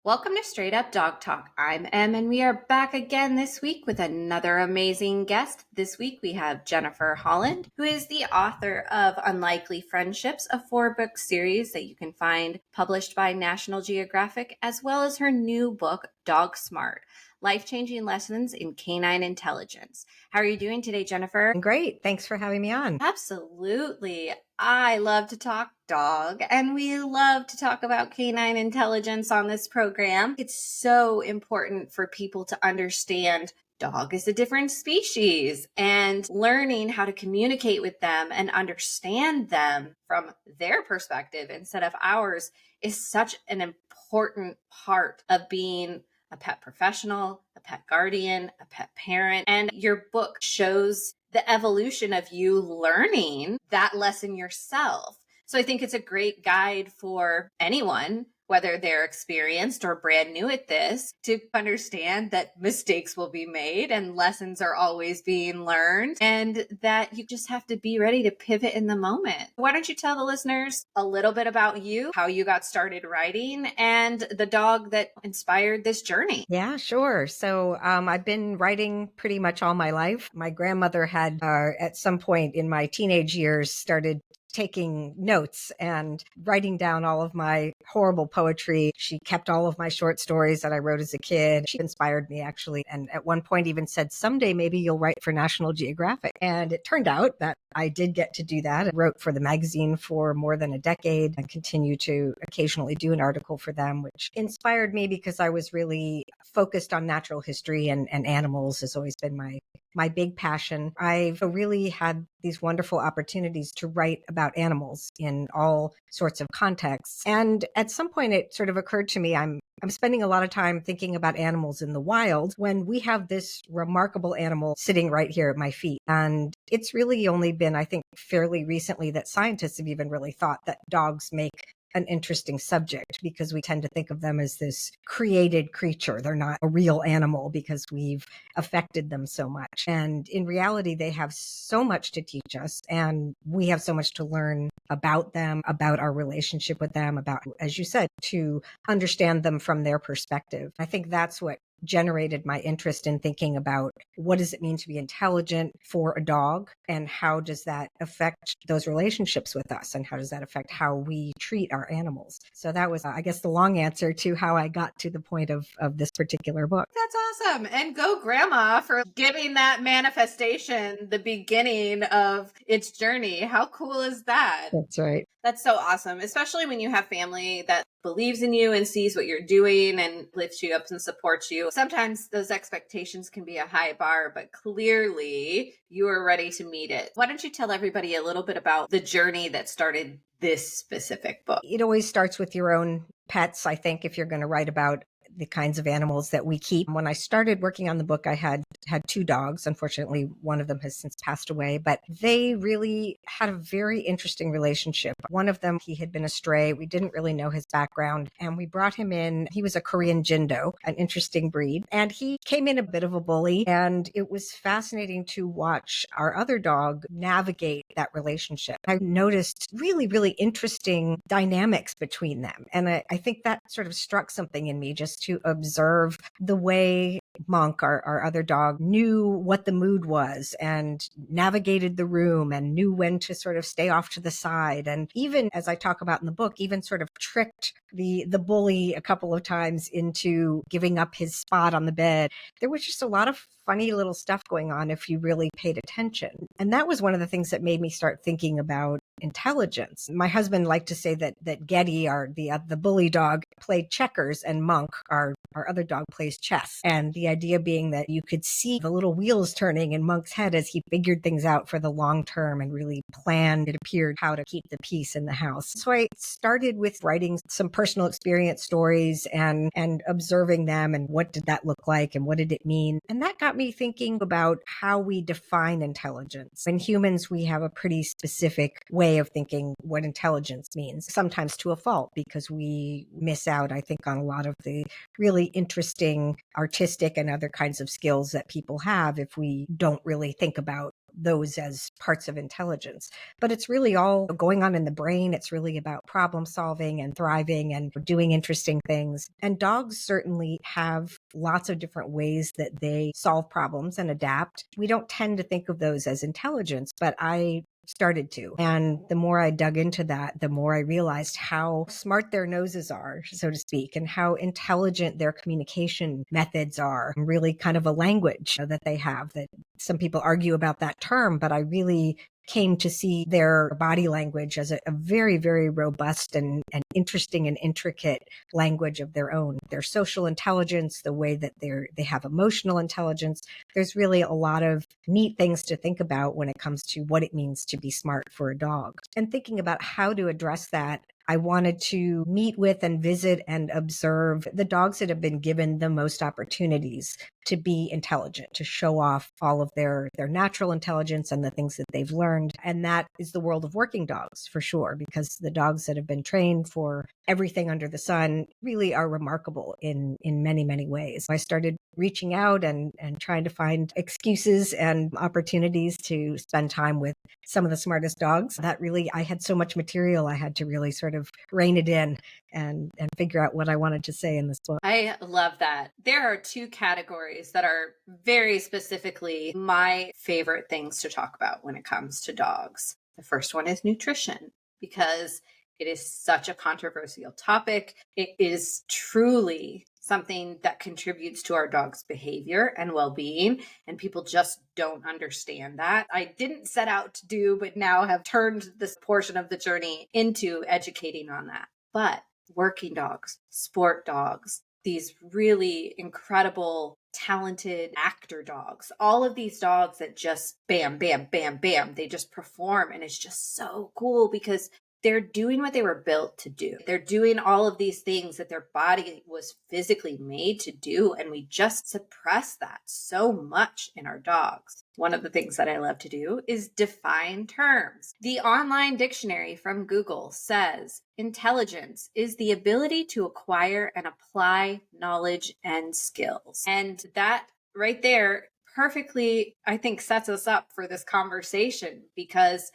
Welcome to Straight Up Dog Talk. I'm Em, and we are back again this week with another amazing guest. This week we have Jennifer Holland, who is the author of Unlikely Friendships, a 4-book series that you can find published by National Geographic, as well as her new book, Dog Smart, Life-Changing Lessons in Canine Intelligence. How are you doing today, Jennifer? Great. Thanks for having me on. Absolutely. I love to talk dog, and we love to talk about canine intelligence on this program. It's so important for people to understand dog is a different species, and learning how to communicate with them and understand them from their perspective instead of ours is such an important part of being a pet professional, a pet guardian, a pet parent. And your book shows the evolution of you learning that lesson yourself. So I think it's a great guide for anyone, whether they're experienced or brand new at this, to understand that mistakes will be made and lessons are always being learned, and that you just have to be ready to pivot in the moment. Why don't you tell the listeners a little bit about you, how you got started writing, and the dog that inspired this journey? Yeah, sure. So I've been writing pretty much all my life. My grandmother had, at some point in my teenage years, started taking notes and writing down all of my horrible poetry. She kept all of my short stories that I wrote as a kid. She inspired me, actually. And at one point even said, someday maybe you'll write for National Geographic. And it turned out that I did get to do that. I wrote for the magazine for more than a decade and continue to occasionally do an article for them, which inspired me because I was really focused on natural history, and animals has always been my big passion. I've really had these wonderful opportunities to write about animals in all sorts of contexts. And at some point it sort of occurred to me, I'm spending a lot of time thinking about animals in the wild when we have this remarkable animal sitting right here at my feet. And it's really only been, I think, fairly recently that scientists have even really thought that dogs make an interesting subject, because we tend to think of them as this created creature. They're not a real animal because we've affected them so much. And in reality, they have so much to teach us, and we have so much to learn about them, about our relationship with them, about, as you said, to understand them from their perspective. I think that's what generated my interest in thinking about what does it mean to be intelligent for a dog, and how does that affect those relationships with us, and how does that affect how we treat our animals. So that was, I guess, the long answer to how I got to the point of this particular book. That's awesome. And go grandma for giving that manifestation the beginning of its journey. How cool is that? That's right. That's so awesome, especially when you have family that believes in you and sees what you're doing and lifts you up and supports you. Sometimes those expectations can be a high bar, but clearly you are ready to meet it. Why don't you tell everybody a little bit about the journey that started this specific book? It always starts with your own pets, I think, if you're going to write about the kinds of animals that we keep. When I started working on the book, I had 2 dogs. Unfortunately, one of them has since passed away, but they really had a very interesting relationship. One of them, he had been a stray. We didn't really know his background, and we brought him in. He was a Korean Jindo, an interesting breed, and he came in a bit of a bully, and it was fascinating to watch our other dog navigate that relationship. I noticed really, really interesting dynamics between them, and I think that sort of struck something in me, just to observe the way Monk, our other dog, knew what the mood was and navigated the room and knew when to sort of stay off to the side. And even, as I talk about in the book, even sort of tricked the bully a couple of times into giving up his spot on the bed. There was just a lot of funny little stuff going on if you really paid attention. And that was one of the things that made me start thinking about intelligence. My husband liked to say that Getty, the bully dog, played checkers, and Monk, our other dog, plays chess. And the idea being that you could see the little wheels turning in Monk's head as he figured things out for the long term and really planned, it appeared, how to keep the peace in the house. So I started with writing some personal experience stories and observing them, and what did that look like and what did it mean. And that got me thinking about how we define intelligence. In humans, we have a pretty specific way of thinking what intelligence means, sometimes to a fault, because we miss out, I think, on a lot of the really interesting artistic and other kinds of skills that people have if we don't really think about those as parts of intelligence. But it's really all going on in the brain. It's really about problem solving and thriving and doing interesting things. And dogs certainly have lots of different ways that they solve problems and adapt. We don't tend to think of those as intelligence, but I started to. And the more I dug into that, the more I realized how smart their noses are, so to speak, and how intelligent their communication methods are. Really kind of a language that they have, that some people argue about that term, but I really came to see their body language as a very, very robust and interesting and intricate language of their own. Their social intelligence, the way that they have emotional intelligence. There's really a lot of neat things to think about when it comes to what it means to be smart for a dog. And thinking about how to address that, I wanted to meet with and visit and observe the dogs that have been given the most opportunities to be intelligent, to show off all of their natural intelligence and the things that they've learned. And that is the world of working dogs, for sure, because the dogs that have been trained for everything under the sun really are remarkable in many, many ways. I started reaching out and trying to find excuses and opportunities to spend time with some of the smartest dogs. That really, I had so much material, I had to really sort of rein it in and figure out what I wanted to say in this book. I love that. There are two categories that are very specifically my favorite things to talk about when it comes to dogs. The first one is nutrition, because it is such a controversial topic. It is truly something that contributes to our dog's behavior and well-being, and people just don't understand that. I didn't set out to do, but now have turned this portion of the journey into educating on that. But working dogs, sport dogs, these really incredible, talented actor dogs, all of these dogs that just bam, bam, bam, bam, they just perform. And it's just so cool because they're doing what they were built to do. They're doing all of these things that their body was physically made to do. And we just suppress that so much in our dogs. One of the things that I love to do is define terms. The online dictionary from Google says intelligence is the ability to acquire and apply knowledge and skills. And that right there perfectly, I think, sets us up for this conversation, because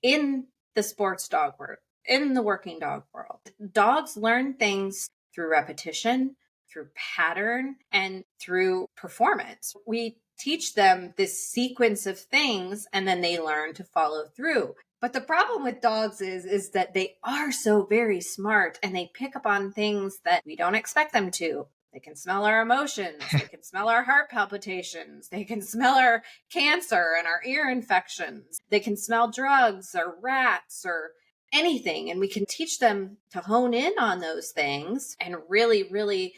in the sports dog world, in the working dog world, dogs learn things through repetition, through pattern, and through performance. We teach them this sequence of things and then they learn to follow through. But the problem with dogs is that they are so very smart and they pick up on things that we don't expect them to. They can smell our emotions. They can smell our heart palpitations. They can smell our cancer and our ear infections. They can smell drugs or rats or anything. And we can teach them to hone in on those things and really, really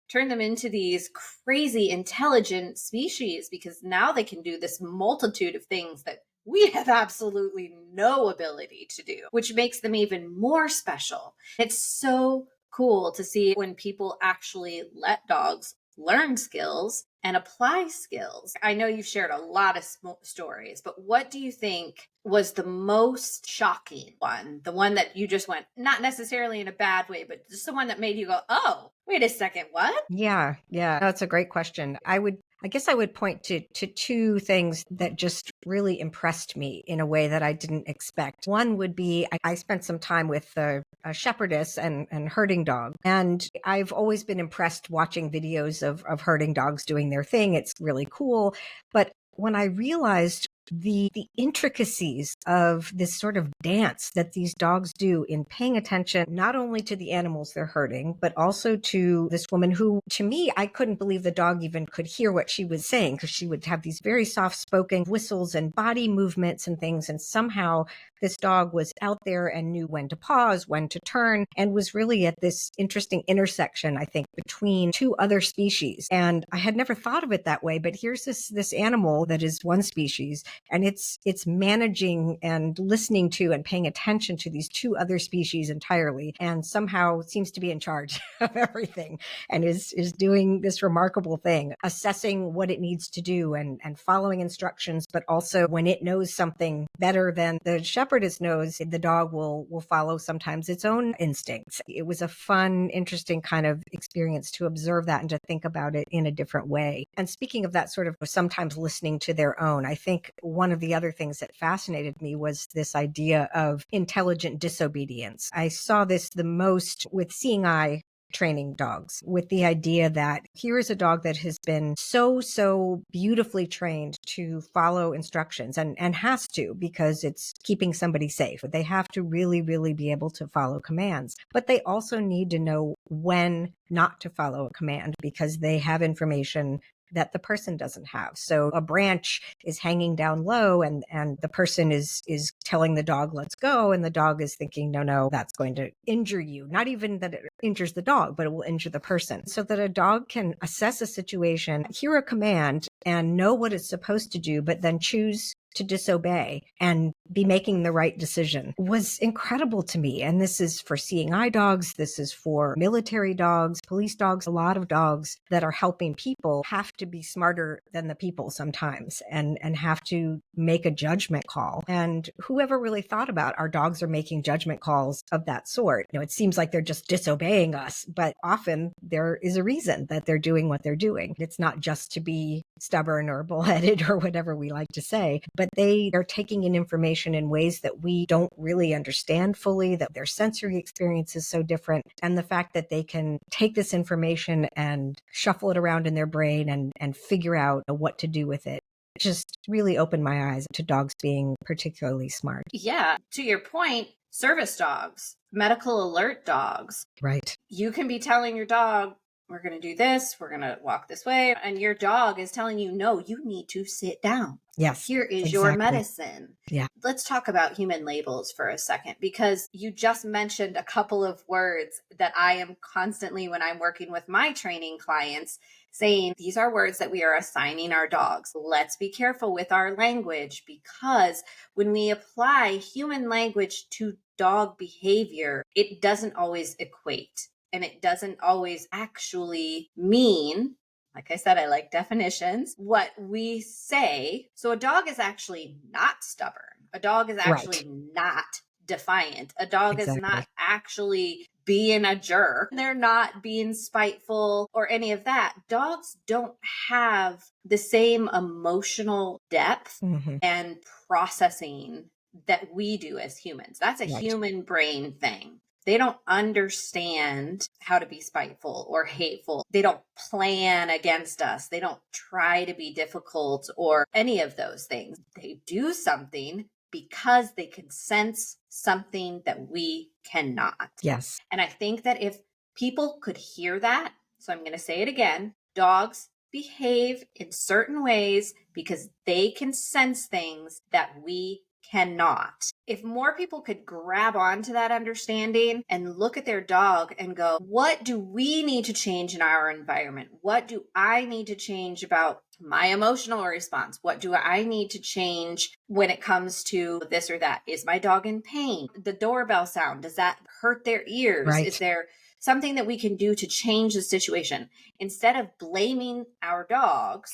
turn them into these crazy intelligent species, because now they can do this multitude of things that we have absolutely no ability to do, which makes them even more special. It's so cool to see when people actually let dogs learn skills and apply skills. I know you've shared a lot of stories, but what do you think was the most shocking one? The one that you just went, not necessarily in a bad way, but just the one that made you go, oh, wait a second, what? Yeah. That's a great question. I guess I would point to two things that just really impressed me in a way that I didn't expect. One would be I spent some time with a shepherdess and herding dog. And I've always been impressed watching videos of herding dogs doing their thing. It's really cool. But when I realized the intricacies of this sort of dance that these dogs do in paying attention not only to the animals they're herding, but also to this woman who, to me, I couldn't believe the dog even could hear what she was saying, because she would have these very soft spoken whistles and body movements and things. And somehow this dog was out there and knew when to pause, when to turn, and was really at this interesting intersection, I think, between two other species. And I had never thought of it that way, but here's this animal that is one species, and it's managing and listening to and paying attention to these two other species entirely, and somehow seems to be in charge of everything, and is doing this remarkable thing, assessing what it needs to do and following instructions, but also when it knows something better than the shepherdess knows, the dog will follow sometimes its own instincts. It was a fun, interesting kind of experience to observe that and to think about it in a different way. And speaking of that sort of sometimes listening to their own, I think one of the other things that fascinated me was this idea of intelligent disobedience. I saw this the most with seeing eye training dogs, with the idea that here is a dog that has been so beautifully trained to follow instructions and has to, because it's keeping somebody safe. They have to really be able to follow commands, but they also need to know when not to follow a command because they have information that the person doesn't have. So a branch is hanging down low and the person is telling the dog, let's go. And the dog is thinking, no, that's going to injure you. Not even that it injures the dog, but it will injure the person. So that a dog can assess a situation, hear a command and know what it's supposed to do, but then choose to disobey and be making the right decision was incredible to me. And this is for seeing eye dogs. This is for military dogs, police dogs. A lot of dogs that are helping people have to be smarter than the people sometimes and have to make a judgment call. And whoever really thought about our dogs are making judgment calls of that sort? It seems like they're just disobeying us, but often there is a reason that they're doing what they're doing. It's not just to be stubborn or bullheaded or whatever we like to say, but they are taking in information in ways that we don't really understand fully, that their sensory experience is so different. And the fact that they can take this information and shuffle it around in their brain and figure out what to do with it just really opened my eyes to dogs being particularly smart. Yeah. To your point, service dogs, medical alert dogs. Right. You can be telling your dog, we're going to do this, we're going to walk this way. And your dog is telling you, no, you need to sit down. Yes. Here is exactly. your medicine. Yeah. Let's talk about human labels for a second, because you just mentioned a couple of words that I am constantly, when I'm working with my training clients, saying these are words that we are assigning our dogs. Let's be careful with our language, because when we apply human language to dog behavior, it doesn't always equate. And it doesn't always actually mean, like I said, I like definitions, what we say. So a dog is actually not stubborn. A dog is actually not defiant. A dog is not actually being a jerk. They're not being spiteful or any of that. Dogs don't have the same emotional depth and processing that we do as humans. That's a human brain thing. They don't understand how to be spiteful or hateful. They don't plan against us. They don't try to be difficult or any of those things. They do something because they can sense something that we cannot. Yes. And I think that if people could hear that, so I'm going to say it again, dogs behave in certain ways because they can sense things that we cannot. If more people could grab onto that understanding and look at their dog and go, what do we need to change in our environment? What do I need to change about my emotional response? What do I need to change when it comes to this or that? Is my dog in pain? The doorbell sound, does that hurt their ears? Is there something that we can do to change the situation? Instead of blaming our dogs,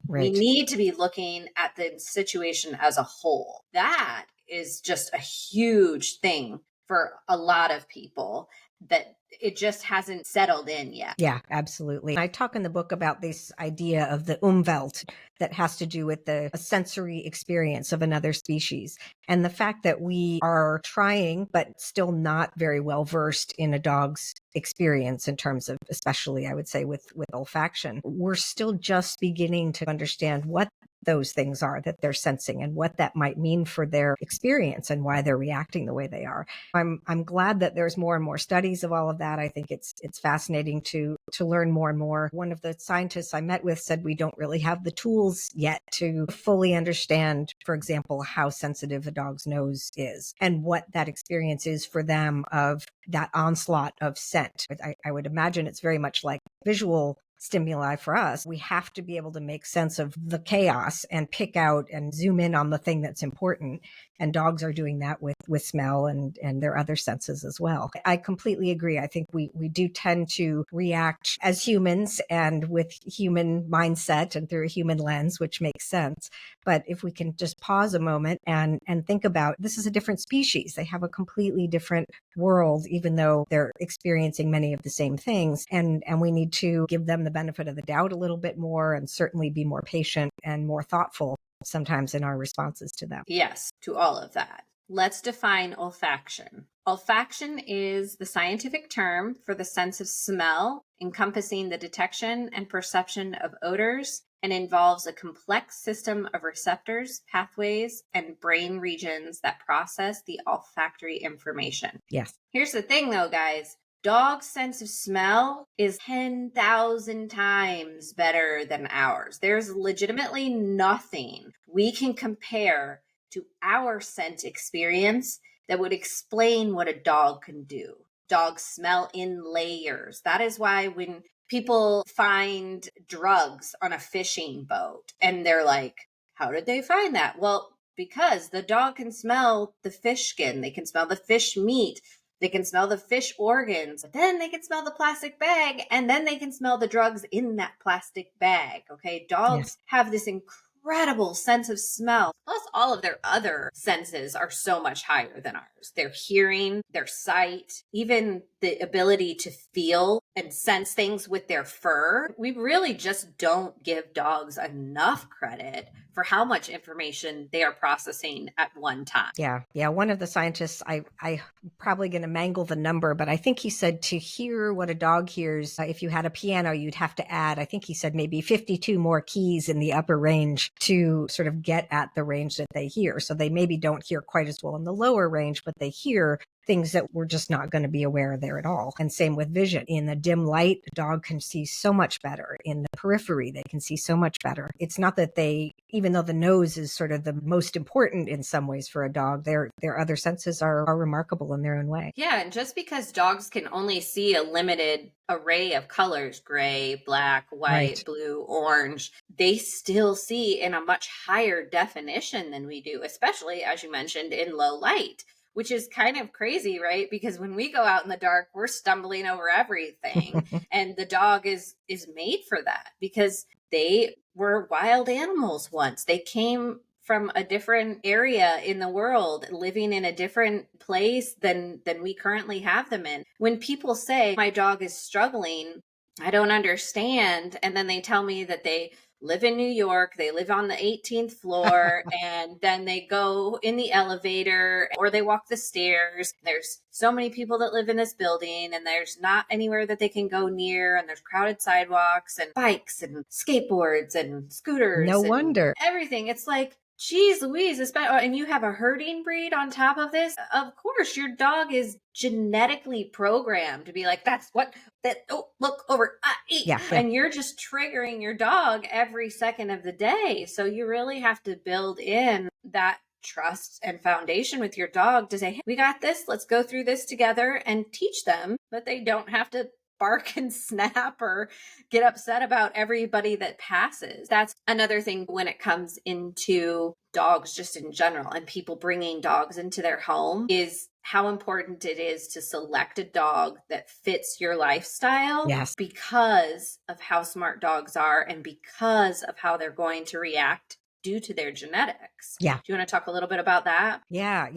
we need to be looking at the situation as a whole. That is just a huge thing for a lot of people, that it just hasn't settled in yet. Yeah, absolutely. I talk in the book about this idea of the Umwelt that has to do with the sensory experience of another species. And the fact that we are trying, but still not very well versed in a dog's experience in terms of, especially I would say with olfaction, we're still just beginning to understand what those things are that they're sensing and what that might mean for their experience and why they're reacting the way they are. I'm glad that there's more and more studies of all of that. I think it's fascinating to learn more and more. One of the scientists I met with said we don't really have the tools yet to fully understand, for example, how sensitive a dog's nose is and what that experience is for them of that onslaught of scent. I would imagine it's very much like visual stimuli for us. We have to be able to make sense of the chaos and pick out and zoom in on the thing that's important. And dogs are doing that with smell and their other senses as well. I completely agree. I think we do tend to react as humans and with human mindset and through a human lens, which makes sense. But if we can just pause a moment and think about, this is a different species. They have a completely different world, even though they're experiencing many of the same things. And we need to give them the benefit of the doubt a little bit more and certainly be more patient and more thoughtful sometimes in our responses to them. Yes, to all of that. Let's define olfaction. Olfaction is the scientific term for the sense of smell, encompassing the detection and perception of odors, and involves a complex system of receptors, pathways, and brain regions that process the olfactory information. Yes. Here's the thing, though, guys. Dog's sense of smell is 10,000 times better than ours. There's legitimately nothing we can compare to our scent experience that would explain what a dog can do. Dogs smell in layers. That is why when people find drugs on a fishing boat and they're like, how did they find that? Well, because the dog can smell the fish skin, they can smell the fish meat, they can smell the fish organs, then they can smell the plastic bag, and then they can smell the drugs in that plastic bag. Okay. Dogs have this incredible sense of smell. Plus, all of their other senses are so much higher than ours. Their hearing, their sight, even the ability to feel and sense things with their fur. We really just don't give dogs enough credit for how much information they are processing at one time. Yeah. One of the scientists, I probably going to mangle the number, but I think he said to hear what a dog hears, if you had a piano, you'd have to add, I think he said maybe 52 more keys in the upper range to sort of get at the range that they hear. So they maybe don't hear quite as well in the lower range, but they hear things that we're just not going to be aware of there at all. And same with vision. In the dim light, a dog can see so much better. In the periphery, they can see so much better. It's not that they, even though the nose is sort of the most important in some ways for a dog, their other senses are remarkable in their own way. Yeah, and just because dogs can only see a limited array of colors, gray, black, white, Right. blue, orange, they still see in a much higher definition than we do, especially as you mentioned in low light, which is kind of crazy, right? Because when we go out in the dark, we're stumbling over everything, and the dog is made for that because they were wild animals once. They came from a different area in the world, living in a different place than we currently have them in. When people say my dog is struggling, I don't understand, and then they tell me that they live in New York, they live on the 18th floor, and then they go in the elevator or they walk the stairs. There's so many people that live in this building, and there's not anywhere that they can go near, and there's crowded sidewalks and bikes and skateboards and scooters. No and wonder. everything. It's like, geez Louise, and you have a herding breed on top of this. Of course, your dog is genetically programmed to be like, that's what that. Oh, look over, eat. Yeah. And you're just triggering your dog every second of the day. So you really have to build in that trust and foundation with your dog to say, hey, we got this. Let's go through this together, and teach them that they don't have to bark and snap or get upset about everybody that passes. That's another thing when it comes into dogs just in general and people bringing dogs into their home, is how important it is to select a dog that fits your lifestyle. Yes. Because of how smart dogs are and because of how they're going to react due to their genetics. Yeah. Do you want to talk a little bit about that? Yeah.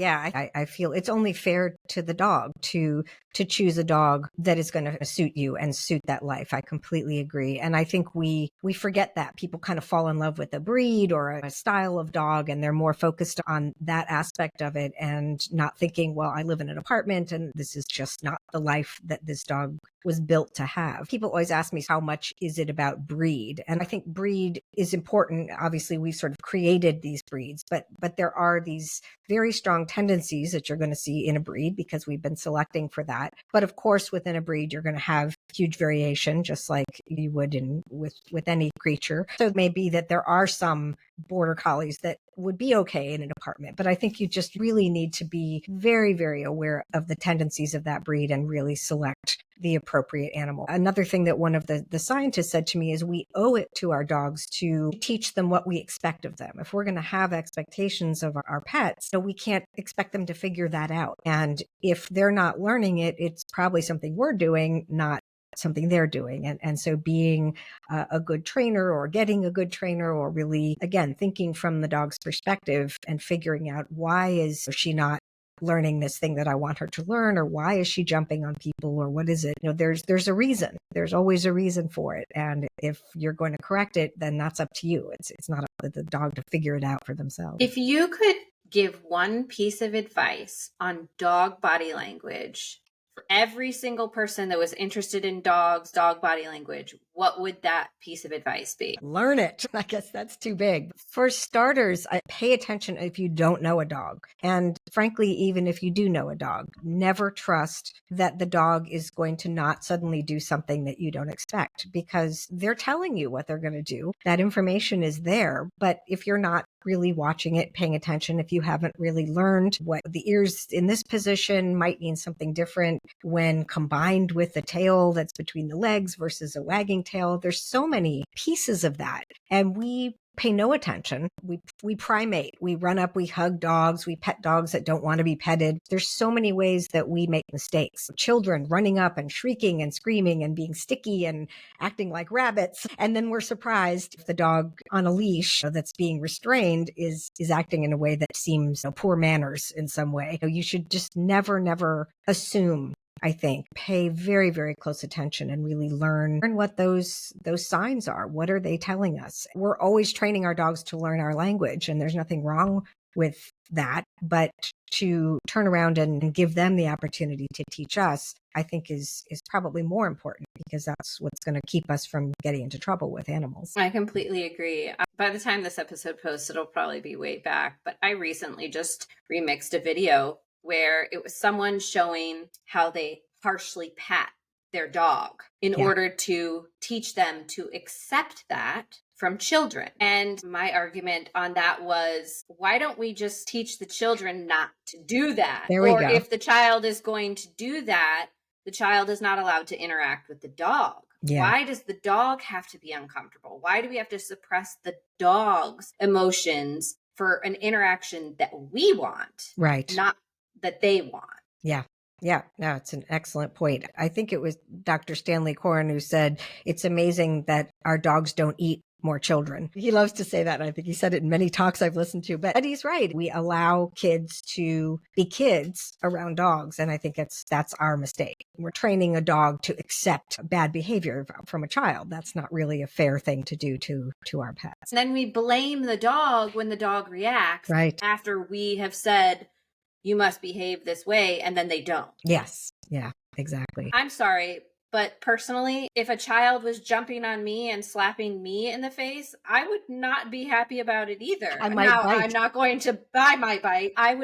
I feel it's only fair to the dog to choose a dog that is going to suit you and suit that life. I completely agree. And I think we forget that. People kind of fall in love with a breed or a style of dog, and they're more focused on that aspect of it and not thinking, well, I live in an apartment and this is just not the life that this dog was built to have. People always ask me, how much is it about breed? And I think breed is important. Obviously, we've sort of created these breeds, but there are these very strong tendencies that you're going to see in a breed because we've been selecting for that. But of course, within a breed, you're going to have huge variation, just like you would with any creature. So it may be that there are some border collies that would be okay in an apartment, but I think you just really need to be very, very aware of the tendencies of that breed and really select the appropriate animal. Another thing that one of the scientists said to me is we owe it to our dogs to teach them what we expect of them. If we're going to have expectations of our pets, so we can't expect them to figure that out. And if they're not learning it, it's probably something we're doing, not something they're doing. And so being a good trainer or getting a good trainer, or really, again, thinking from the dog's perspective and figuring out why is she not learning this thing that I want her to learn, or why is she jumping on people, or what is it? There's a reason. There's always a reason for it. And if you're going to correct it, then that's up to you. It's not up to the dog to figure it out for themselves. If you could give one piece of advice on dog body language for every single person that was interested in dogs, dog body language, what would that piece of advice be? Learn it. I guess that's too big. For starters, pay attention if you don't know a dog. And frankly, even if you do know a dog, never trust that the dog is going to not suddenly do something that you don't expect, because they're telling you what they're going to do. That information is there. But if you're not really watching it, paying attention, if you haven't really learned what the ears in this position might mean something different when combined with the tail that's between the legs versus a wagging tail, there's so many pieces of that. And we pay no attention. We primate. We run up, we hug dogs, we pet dogs that don't want to be petted. There's so many ways that we make mistakes. Children running up and shrieking and screaming and being sticky and acting like rabbits. And then we're surprised if the dog on a leash that's being restrained is acting in a way that seems poor manners in some way. You should just never assume. I think pay very, very close attention and really learn what those signs are. What are they telling us? We're always training our dogs to learn our language, and there's nothing wrong with that. But to turn around and give them the opportunity to teach us, I think is probably more important, because that's what's going to keep us from getting into trouble with animals. I completely agree. By the time this episode posts, it'll probably be way back. But I recently just remixed a video where it was someone showing how they harshly pat their dog in order to teach them to accept that from children. And my argument on that was, why don't we just teach the children not to do that? There we or go. If the child is going to do that, the child is not allowed to interact with the dog. Yeah. Why does the dog have to be uncomfortable? Why do we have to suppress the dog's emotions for an interaction that we want? Right. Not that they want. Yeah. Yeah, no, it's an excellent point. I think it was Dr. Stanley Coren who said, it's amazing that our dogs don't eat more children. He loves to say that. And I think he said it in many talks I've listened to, but he's right. We allow kids to be kids around dogs. And I think that's our mistake. We're training a dog to accept bad behavior from a child. That's not really a fair thing to do to our pets. And then we blame the dog when the dog reacts. Right. After we have said, you must behave this way, and then they don't. Yes. Yeah, exactly. I'm sorry, but personally, if a child was jumping on me and slapping me in the face, I would not be happy about it either. I might bite. I'm not going to, I might bite. I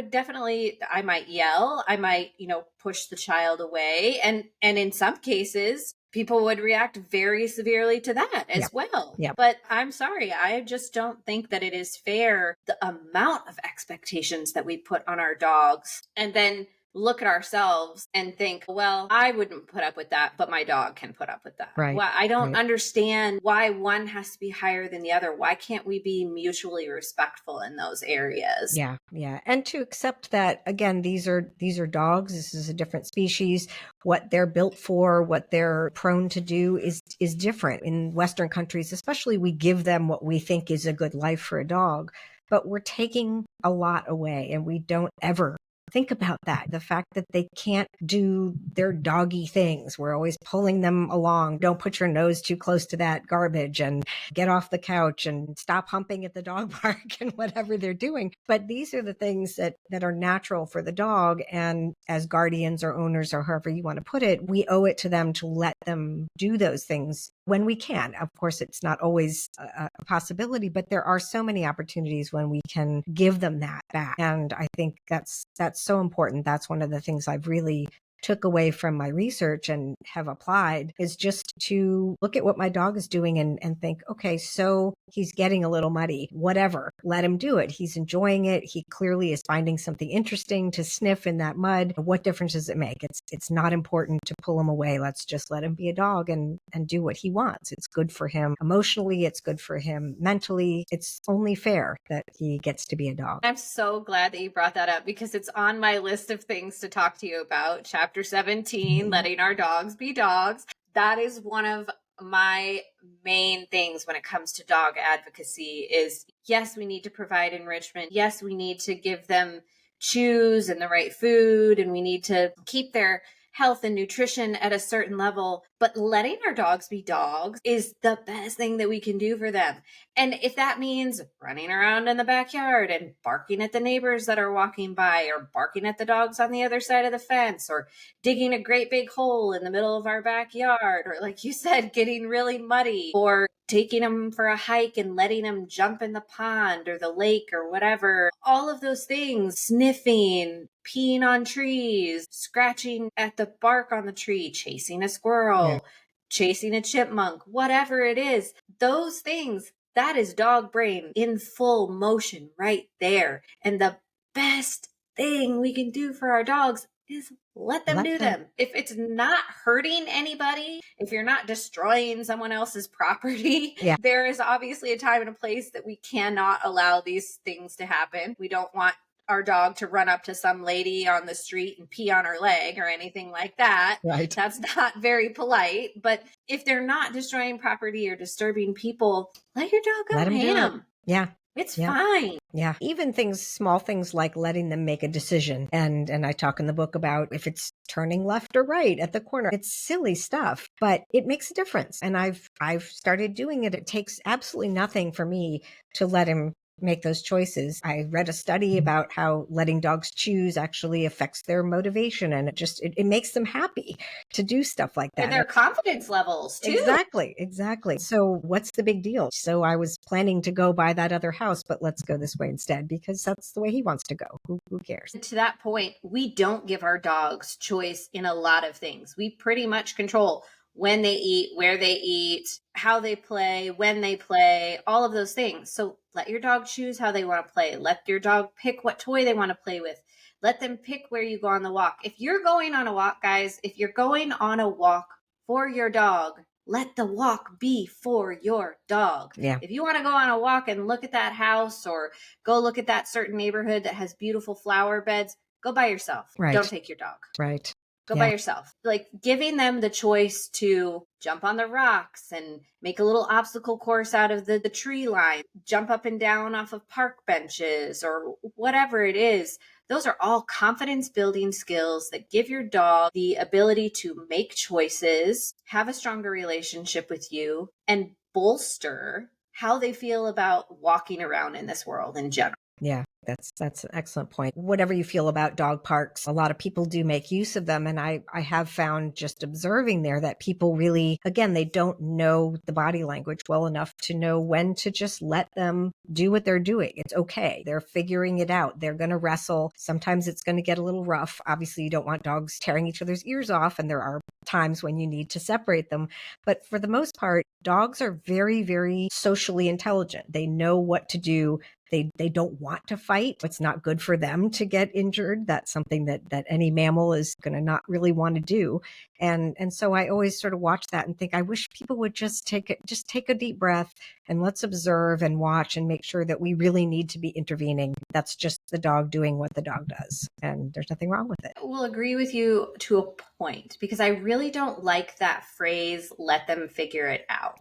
might yell. I might, push the child away. And in some cases, people would react very severely to that as well. Yeah. But I'm sorry, I just don't think that it is fair, the amount of expectations that we put on our dogs, and then look at ourselves and think, well, I wouldn't put up with that, but my dog can put up with that. Right. Well, I don't understand why one has to be higher than the other. Why can't we be mutually respectful in those areas? Yeah. Yeah. And to accept that, again, these are dogs. This is a different species. What they're built for, what they're prone to do is different. In Western countries, especially, we give them what we think is a good life for a dog, but we're taking a lot away, and we don't ever think about that. The fact that they can't do their doggy things. We're always pulling them along. Don't put your nose too close to that garbage, and get off the couch, and stop humping at the dog park, and whatever they're doing. But these are the things that are natural for the dog. And as guardians or owners, or however you want to put it, we owe it to them to let them do those things when we can. Of course, it's not always a possibility, but there are so many opportunities when we can give them that back. And I think that's so important. That's one of the things I've really took away from my research and have applied, is just to look at what my dog is doing and think, okay, so he's getting a little muddy, whatever, let him do it. He's enjoying it. He clearly is finding something interesting to sniff in that mud. What difference does it make? It's not important to pull him away. Let's just let him be a dog and do what he wants. It's good for him emotionally. It's good for him mentally. It's only fair that he gets to be a dog. I'm so glad that you brought that up, because it's on my list of things to talk to you about. Chapter 17, letting our dogs be dogs. That is one of my main things when it comes to dog advocacy is, yes, we need to provide enrichment. Yes, we need to give them chews and the right food, and we need to keep their health and nutrition at a certain level. But letting our dogs be dogs is the best thing that we can do for them. And if that means running around in the backyard and barking at the neighbors that are walking by, or barking at the dogs on the other side of the fence, or digging a great big hole in the middle of our backyard, or like you said, getting really muddy, or taking them for a hike and letting them jump in the pond or the lake or whatever, all of those things, sniffing, peeing on trees, scratching at the bark on the tree, chasing a squirrel, chasing a chipmunk, whatever it is, those things, that is dog brain in full motion right there. And the best thing we can do for our dogs is let them do them. If it's not hurting anybody, if you're not destroying someone else's property, there is obviously a time and a place that we cannot allow these things to happen. We don't want our dog to run up to some lady on the street and pee on her leg or anything like that. Right. That's not very polite. But if they're not destroying property or disturbing people, let your dog go Let 'em do it. ham. Yeah. It's fine. Yeah. Even things, small things like letting them make a decision. And I talk in the book about if it's turning left or right at the corner. It's silly stuff, but it makes a difference. And I've started doing it. It takes absolutely nothing for me to let him make those choices. I read a study about how letting dogs choose actually affects their motivation, and it makes them happy to do stuff like that. And their confidence levels too. Exactly. So what's the big deal? So I was planning to go by that other house, but let's go this way instead because that's the way he wants to go. Who cares? To that point, we don't give our dogs choice in a lot of things. We pretty much control when they eat, where they eat, how they play, when they play, all of those things. So let your dog choose how they want to play. Let your dog pick what toy they want to play with. Let them pick where you go on the walk. If you're going on a walk, guys, if you're going on a walk for your dog, let the walk be for your dog. Yeah. If you want to go on a walk and look at that house or go look at that certain neighborhood that has beautiful flower beds, go by yourself. Right. Don't take your dog. Right. Go by yourself. Like giving them the choice to jump on the rocks and make a little obstacle course out of the tree line, jump up and down off of park benches or whatever it is. Those are all confidence building skills that give your dog the ability to make choices, have a stronger relationship with you, and bolster how they feel about walking around in this world in general. Yeah, that's an excellent point. Whatever you feel about dog parks, a lot of people do make use of them. And I have found just observing there that people really, again, they don't know the body language well enough to know when to just let them do what they're doing. It's okay. They're figuring it out. They're going to wrestle. Sometimes it's going to get a little rough. Obviously, you don't want dogs tearing each other's ears off, and there are times when you need to separate them. But for the most part, dogs are very, very socially intelligent. They know what to do. They don't want to fight. It's not good for them to get injured. That's something that any mammal is going to not really want to do. And so I always sort of watch that and think, I wish people would just take a deep breath and let's observe and watch and make sure that we really need to be intervening. That's just the dog doing what the dog does. And there's nothing wrong with it. Will agree with you to a point, because I really don't like that phrase, let them figure it out.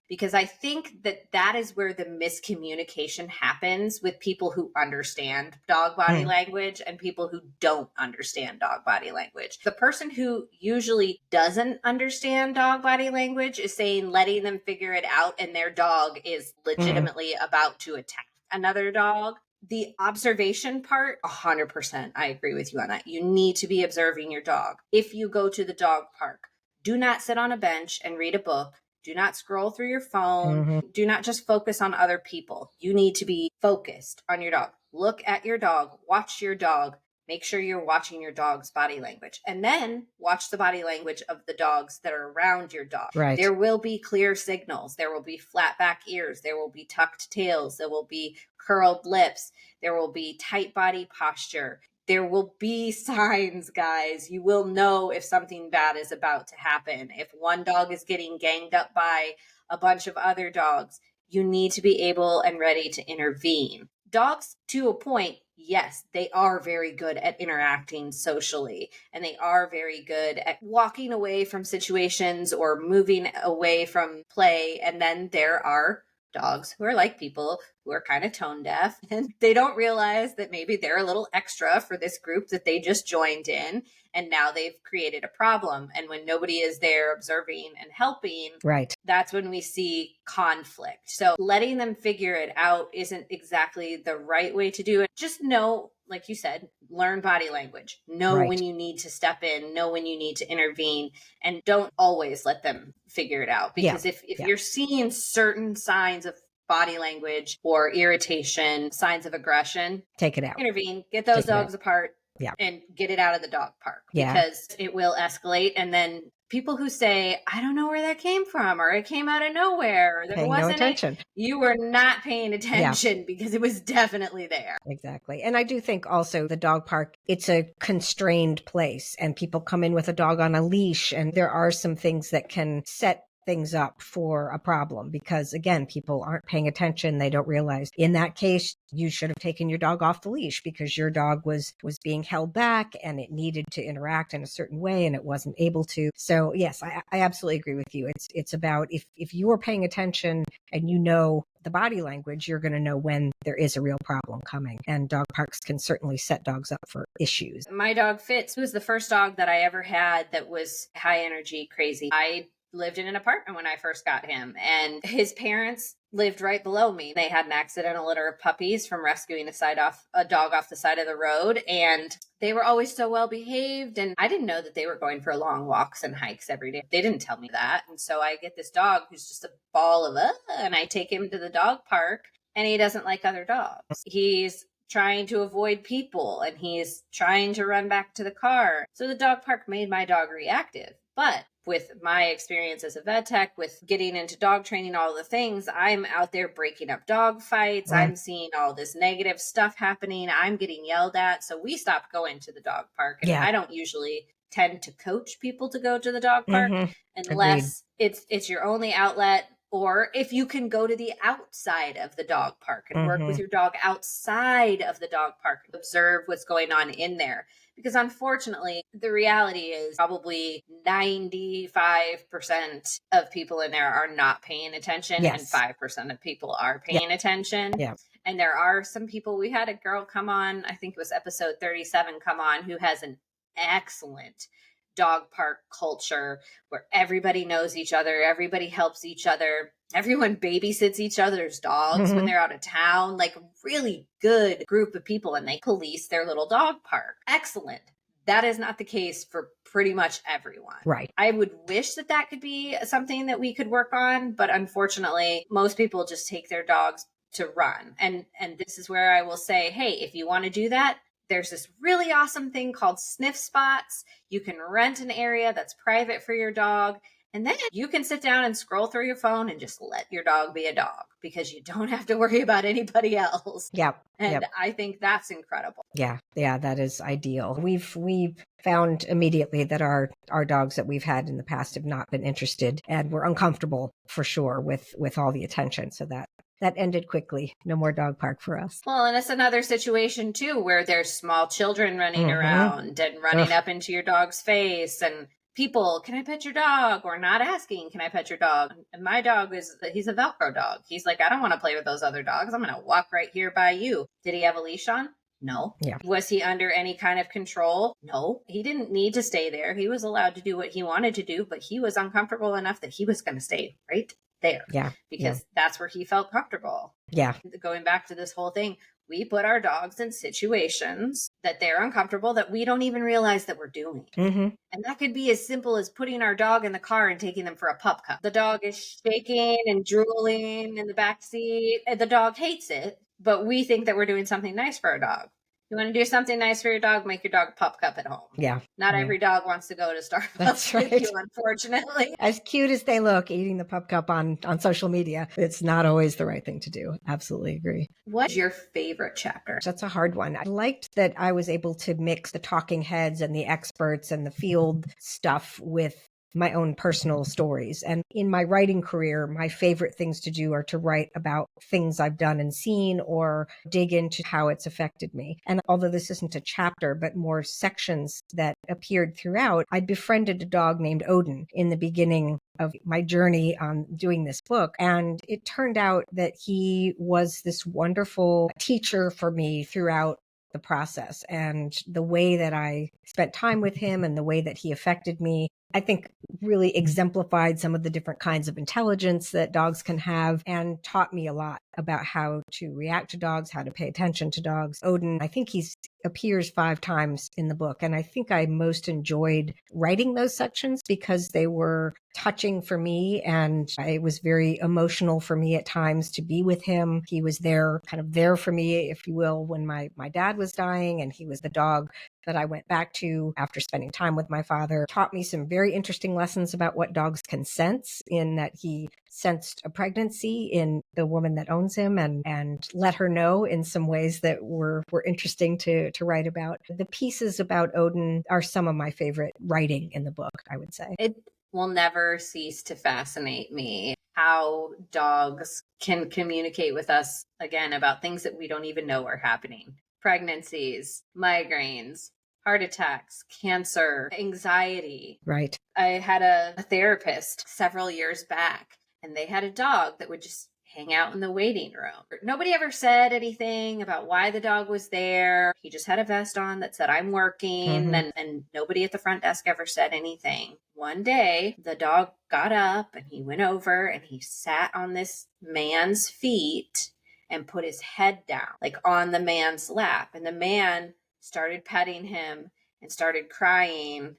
Because I think that is where the miscommunication happens with people who understand dog body language and people who don't understand dog body language. The person who usually doesn't understand dog body language is saying letting them figure it out, and their dog is legitimately about to attack another dog. The observation part, 100%, I agree with you on that. You need to be observing your dog. If you go to the dog park, do not sit on a bench and read a book. Do not scroll through your phone. Do not just focus on other people. You need to be focused on your dog. Look at your dog. Watch your dog. Make sure you're watching your dog's body language. And then watch the body language of the dogs that are around your dog. Right. There will be clear signals. There will be flat back ears. There will be tucked tails. There will be curled lips. There will be tight body posture. There will be signs, guys. You will know if something bad is about to happen. If one dog is getting ganged up by a bunch of other dogs, you need to be able and ready to intervene. Dogs, to a point, yes, they are very good at interacting socially, and they are very good at walking away from situations or moving away from play. And then there are dogs who are like people who are kind of tone deaf, and they don't realize that maybe they're a little extra for this group that they just joined in, and now they've created a problem. And when nobody is there observing and helping, Right. that's when we see conflict. So letting them figure it out isn't exactly the right way to do it. Just know, like you said, learn body language, know when Right. you need to step in, know when you need to intervene, and don't always let them figure it out. Yeah. Because if Yeah. you're seeing certain signs of body language or irritation, signs of aggression, Take it out. intervene, get those Take it out. dogs apart, Yeah. and get it out of the dog park, Yeah. because it will escalate. And then people who say, I don't know where that came from, or it came out of nowhere, or there Paying no wasn't any, attention. you were not paying attention because it was definitely there. Exactly. And I do think also the dog park, it's a constrained place and people come in with a dog on a leash, and there are some things that can set things up for a problem because, again, people aren't paying attention. They don't realize in that case, you should have taken your dog off the leash because your dog was being held back and it needed to interact in a certain way and it wasn't able to. So yes, I absolutely agree with you. It's about if you're paying attention and you know the body language, you're going to know when there is a real problem coming. And dog parks can certainly set dogs up for issues. My dog Fitz was the first dog that I ever had that was high energy, crazy. I lived in an apartment when I first got him, and his parents lived right below me. They had an accidental litter of puppies from rescuing a dog off the side of the road, and they were always so well behaved, and I didn't know that they were going for long walks and hikes every day. They didn't tell me that. And so I get this dog who's just a ball of and I take him to the dog park, and he doesn't like other dogs. He's trying to avoid people, and he's trying to run back to the car. So the dog park made my dog reactive. But with my experience as a vet tech, with getting into dog training, all the things, I'm out there breaking up dog fights. Right. I'm seeing all this negative stuff happening. I'm getting yelled at. So we stopped going to the dog park. And Yeah. I don't usually tend to coach people to go to the dog park unless it's your only outlet, or if you can go to the outside of the dog park and work with your dog outside of the dog park, observe what's going on in there. Because unfortunately, the reality is probably 95% of people in there are not paying attention, Yes. and 5% of people are paying attention. Yeah. And there are some people, we had a girl come on, I think it was episode 37 come on, who has an excellent dog park culture where everybody knows each other, everybody helps each other, everyone babysits each other's dogs when they're out of town, like really good group of people, and they police their little dog park. Excellent. That is not the case for pretty much everyone. Right. I would wish that that could be something that we could work on, but unfortunately, most people just take their dogs to run. And this is where I will say, hey, if you want to do that, there's this really awesome thing called sniff spots. You can rent an area that's private for your dog, and then you can sit down and scroll through your phone and just let your dog be a dog, because you don't have to worry about anybody else. Yeah. And I think that's incredible. Yeah, that is ideal. We've found immediately that our dogs that we've had in the past have not been interested, and we're uncomfortable for sure with all the attention. So that ended quickly. No more dog park for us. Well, and it's another situation too where there's small children running around and running up into your dog's face, and people, can I pet your dog? Or not asking, can I pet your dog? And my dog he's a Velcro dog. He's like, I don't want to play with those other dogs. I'm going to walk right here by you. Did he have a leash on? No. Yeah. Was he under any kind of control? No. He didn't need to stay there. He was allowed to do what he wanted to do, but he was uncomfortable enough that he was going to stay right there. Yeah. Because that's where he felt comfortable. Yeah. Going back to this whole thing, we put our dogs in situations that they're uncomfortable that we don't even realize that we're doing. And that could be as simple as putting our dog in the car and taking them for a pup cup. The dog is shaking and drooling in the back seat. The dog hates it, but we think that we're doing something nice for our dog. You want to do something nice for your dog, make your dog a pup cup at home. Yeah. Not every dog wants to go to Starbucks That's right. with you, unfortunately. As cute as they look, eating the pup cup on social media, it's not always the right thing to do. Absolutely agree. What's your favorite chapter? That's a hard one. I liked that I was able to mix the talking heads and the experts and the field stuff with my own personal stories. And in my writing career, my favorite things to do are to write about things I've done and seen or dig into how it's affected me. And although this isn't a chapter, but more sections that appeared throughout, I befriended a dog named Odin in the beginning of my journey on doing this book. And it turned out that he was this wonderful teacher for me throughout the process, and the way that I spent time with him and the way that he affected me, I think really exemplified some of the different kinds of intelligence that dogs can have and taught me a lot about how to react to dogs, how to pay attention to dogs. Odin, I think he's appears 5 times in the book. And I think I most enjoyed writing those sections because they were touching for me. And it was very emotional for me at times to be with him. He was there, kind of there for me, if you will, when my dad was dying. And he was the dog that I went back to after spending time with my father. Taught me some very interesting lessons about what dogs can sense, in that he sensed a pregnancy in the woman that owns him and let her know in some ways that were interesting to write about. The pieces about Odin are some of my favorite writing in the book, I would say. It will never cease to fascinate me how dogs can communicate with us again about things that we don't even know are happening. Pregnancies, migraines, heart attacks, cancer, anxiety. Right. I had a therapist several years back, and they had a dog that would just hang out in the waiting room. Nobody ever said anything about why the dog was there. He just had a vest on that said, I'm working. Mhm. And nobody at the front desk ever said anything. One day, the dog got up and he went over and he sat on this man's feet and put his head down, like on the man's lap. And the man started petting him and started crying.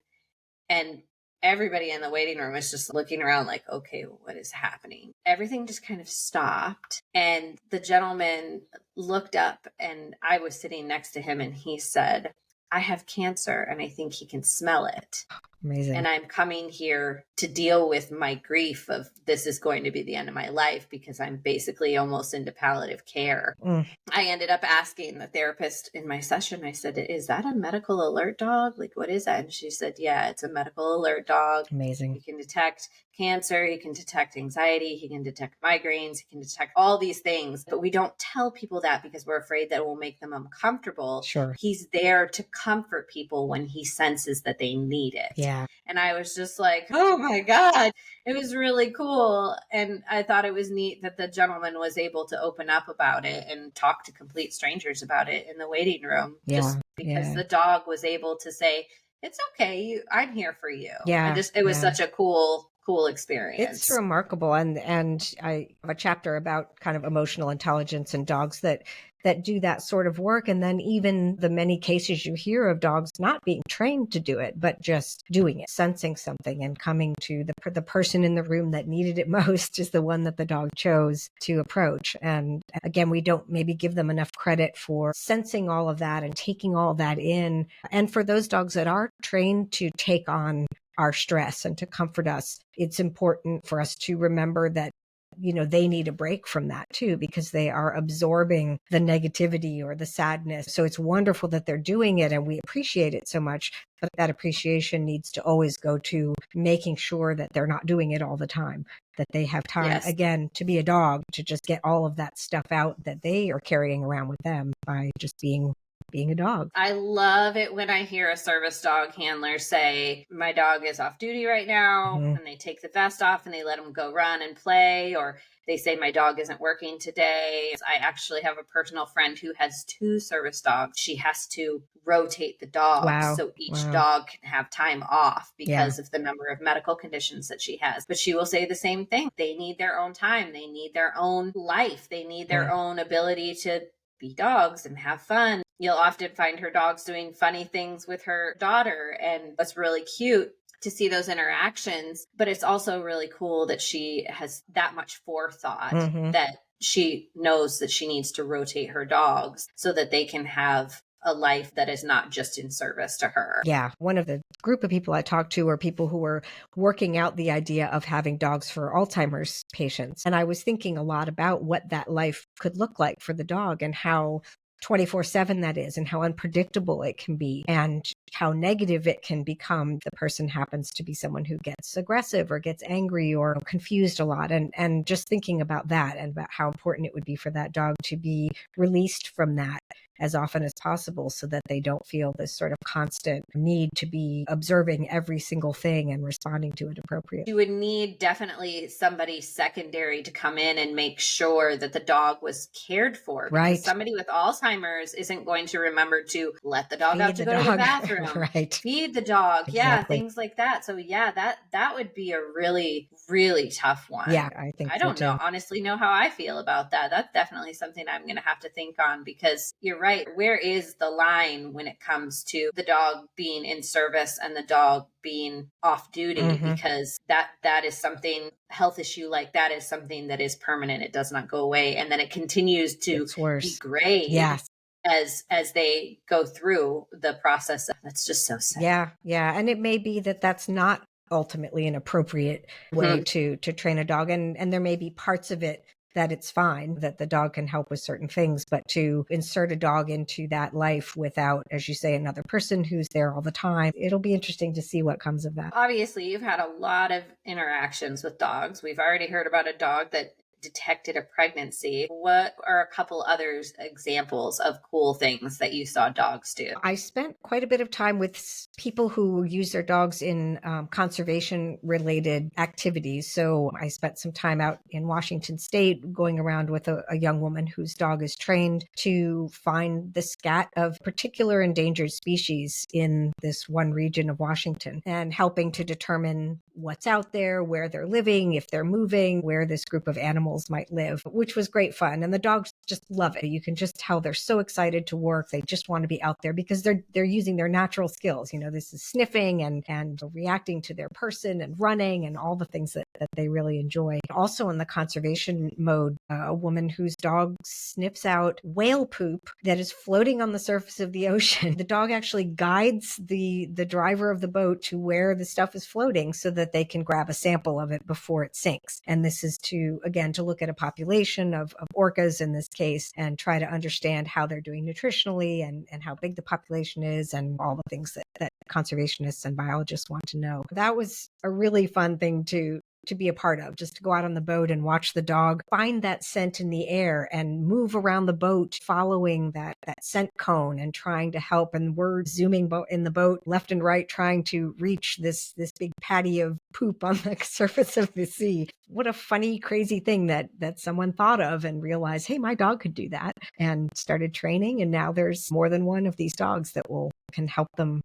And everybody in the waiting room was just looking around like, okay, what is happening? Everything just kind of stopped. And the gentleman looked up, and I was sitting next to him, and he said, I have cancer and I think he can smell it. Amazing. And I'm coming here to deal with my grief of this is going to be the end of my life, because I'm basically almost into palliative care. I ended up asking the therapist in my session, I said, is that a medical alert dog? Like, what is that? And she said, yeah, it's a medical alert dog. Amazing. He can detect cancer, he can detect anxiety, he can detect migraines, he can detect all these things. But we don't tell people that because we're afraid that it will make them uncomfortable. Sure. He's there to comfort people when he senses that they need it. Yeah. And I was just like, oh my God, it was really cool. And I thought it was neat that the gentleman was able to open up about it and talk to complete strangers about it in the waiting room. Yeah. Just because the dog was able to say, it's okay, I'm here for you. Yeah. And it was such a cool experience. It's remarkable. And I have a chapter about kind of emotional intelligence and dogs that do that sort of work. And then even the many cases you hear of dogs not being trained to do it, but just doing it, sensing something and coming to the person in the room that needed it most is the one that the dog chose to approach. And again, we don't maybe give them enough credit for sensing all of that and taking all of that in. And for those dogs that are trained to take on our stress and to comfort us, it's important for us to remember that, you know, they need a break from that too, because they are absorbing the negativity or the sadness. So it's wonderful that they're doing it and we appreciate it so much, but that appreciation needs to always go to making sure that they're not doing it all the time, that they have time, again, to be a dog, to just get all of that stuff out that they are carrying around with them by just being a dog. I love it when I hear a service dog handler say, my dog is off duty right now, and they take the vest off and they let him go run and play, or they say my dog isn't working today. I actually have a personal friend who has 2 service dogs. She has to rotate the dogs so each dog can have time off because of the number of medical conditions that she has. But she will say the same thing. They need their own time. They need their own life. They need their own ability to be dogs and have fun. You'll often find her dogs doing funny things with her daughter, and it's really cute to see those interactions. But it's also really cool that she has that much forethought that she knows that she needs to rotate her dogs so that they can have a life that is not just in service to her. Yeah. One of the group of people I talked to are people who were working out the idea of having dogs for Alzheimer's patients. And I was thinking a lot about what that life could look like for the dog and how 24/7 that is and how unpredictable it can be. And how negative it can become. The person happens to be someone who gets aggressive or gets angry or confused a lot. And just thinking about that and about how important it would be for that dog to be released from that as often as possible so that they don't feel this sort of constant need to be observing every single thing and responding to it appropriately. You would need definitely somebody secondary to come in and make sure that the dog was cared for, because Right. somebody with Alzheimer's isn't going to remember to let the dog out Feed to the go to the dog. bathroom, Right. feed the dog. Yeah, Exactly. things like that. So yeah, that would be a really, really tough one. Yeah, I think I so don't know, too. honestly, know how I feel about that. That's definitely something I'm going to have to think on, because you're right. Where is the line when it comes to the dog being in service and the dog being off duty? Hmm. Because that is something, health issue like that is something that is permanent. It does not go away, and then it continues to It's worse. degrade Yes. as they go through the process. That's just so sad. Yeah. Yeah. And it may be that that's not ultimately an appropriate way Mhm. to train a dog. And there may be parts of it that it's fine, that the dog can help with certain things, but to insert a dog into that life without, as you say, another person who's there all the time, it'll be interesting to see what comes of that. Obviously, you've had a lot of interactions with dogs. We've already heard about a dog that detected a pregnancy. What are a couple others examples of cool things that you saw dogs do? I spent quite a bit of time with people who use their dogs in conservation related activities. So I spent some time out in Washington State going around with a young woman whose dog is trained to find the scat of particular endangered species in this one region of Washington and helping to determine what's out there, where they're living, if they're moving, where this group of animals might live, which was great fun. And the dogs just love it. You can just tell they're so excited to work. They just want to be out there because they're using their natural skills. You know, this is sniffing and reacting to their person and running and all the things that they really enjoy. Also in the conservation mode, a woman whose dog sniffs out whale poop that is floating on the surface of the ocean. The dog actually guides the driver of the boat to where the stuff is floating so that they can grab a sample of it before it sinks. And this is to look at a population of orcas in this case and try to understand how they're doing nutritionally and how big the population is and all the things that conservationists and biologists want to know. That was a really fun thing to be a part of, just to go out on the boat and watch the dog find that scent in the air and move around the boat following that scent cone and trying to help. And we're zooming in the boat left and right, trying to reach this big patty of poop on the surface of the sea. What a funny, crazy thing that someone thought of and realized, hey, my dog could do that, and started training. And now there's more than one of these dogs that can help them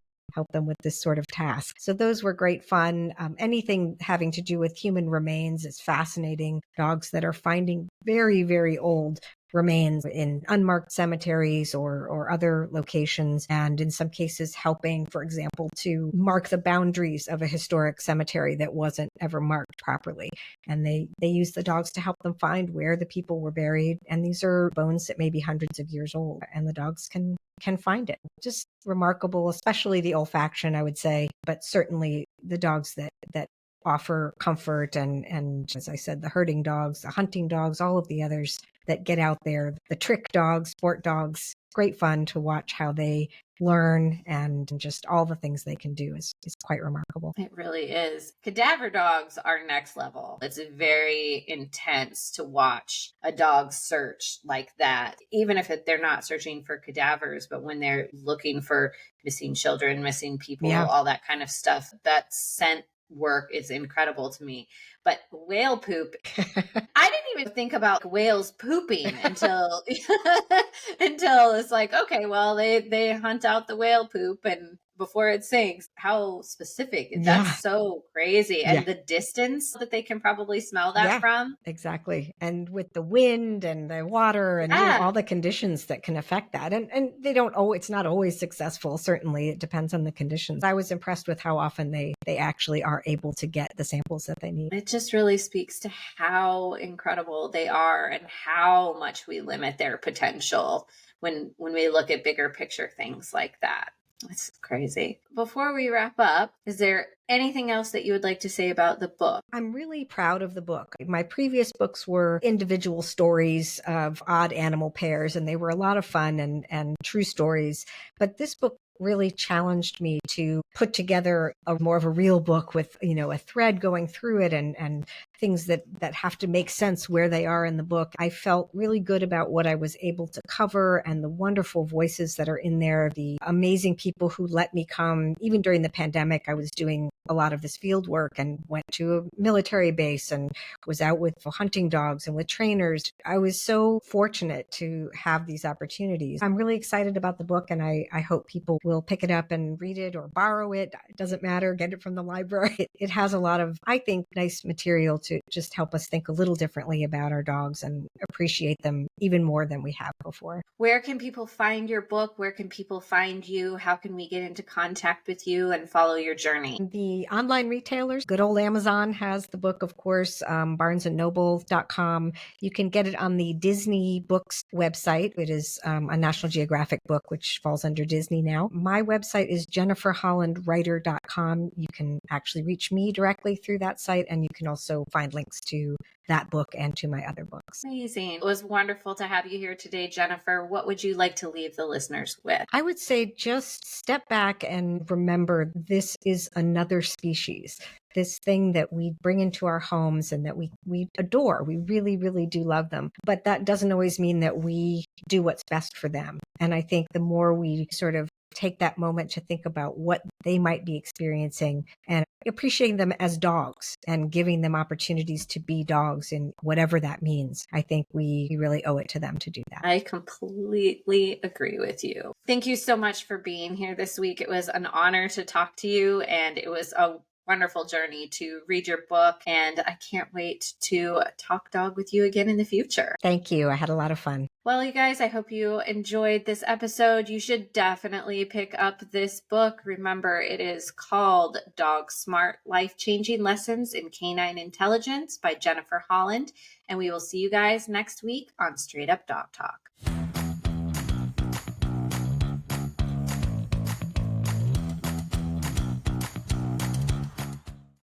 with this sort of task. So those were great fun. Anything having to do with human remains is fascinating. Dogs that are finding very, very old remains in unmarked cemeteries or other locations, and in some cases helping, for example, to mark the boundaries of a historic cemetery that wasn't ever marked properly. And they use the dogs to help them find where the people were buried. And these are bones that may be hundreds of years old, and the dogs can find it. Just remarkable, especially the olfaction, I would say, but certainly the dogs that offer comfort and as I said, the herding dogs, the hunting dogs, all of the others that get out there, the trick dogs, sport dogs. Great fun to watch how they learn, and just all the things they can do is quite remarkable. It really is. Cadaver dogs are next level. It's very intense to watch a dog search like that, even if they're not searching for cadavers, but when they're looking for missing children, missing people, Yeah. all that kind of stuff. That scent work is incredible to me. But whale poop, I didn't even think about whales pooping until until it's like, okay, well, they hunt out the whale poop and before it sinks. How specific. Yeah. That's so crazy. Yeah. And the distance that they can probably smell that Yeah, from. exactly. And with the wind and the water and all Yeah. the conditions that can affect that. And they don't it's not always successful. Certainly it depends on the conditions. I was impressed with how often they actually are able to get the samples that they need. It just really speaks to how incredible they are and how much we limit their potential when we look at bigger picture things like that. It's crazy. Before we wrap up, is there anything else that you would like to say about the book? I'm really proud of the book. My previous books were individual stories of odd animal pairs, and they were a lot of fun and true stories. But this book really challenged me to put together a more of a real book with, a thread going through it and things that have to make sense where they are in the book. I felt really good about what I was able to cover and the wonderful voices that are in there, the amazing people who let me come. Even during the pandemic, I was doing a lot of this field work and went to a military base and was out with hunting dogs and with trainers. I was so fortunate to have these opportunities. I'm really excited about the book, and I hope people will pick it up and read it or borrow it. It doesn't matter, get it from the library. It has a lot of, I think, nice material to just help us think a little differently about our dogs and appreciate them even more than we have before. Where can people find your book? Where can people find you? How can we get into contact with you and follow your journey? The online retailers, good old Amazon has the book, of course, barnesandnoble.com. You can get it on the Disney Books website. It is a National Geographic book, which falls under Disney now. My website is jenniferhollandwriter.com. You can actually reach me directly through that site, and you can also find links to that book and to my other books. Amazing. It was wonderful to have you here today, Jennifer. What would you like to leave the listeners with? I would say just step back and remember this is another species, this thing that we bring into our homes and that we adore. We really, really do love them. But that doesn't always mean that we do what's best for them. And I think the more we sort of take that moment to think about what they might be experiencing and appreciating them as dogs and giving them opportunities to be dogs in whatever that means, I think we really owe it to them to do that. I completely agree with you. Thank you so much for being here this week. It was an honor to talk to you, and it was a wonderful journey to read your book, and I can't wait to talk dog with you again in the future. Thank you. I had a lot of fun. Well, you guys, I hope you enjoyed this episode. You should definitely pick up this book. Remember, it is called Dog Smart: Life-Changing Lessons in Canine Intelligence by Jennifer Holland. And we will see you guys next week on Straight Up Dog Talk.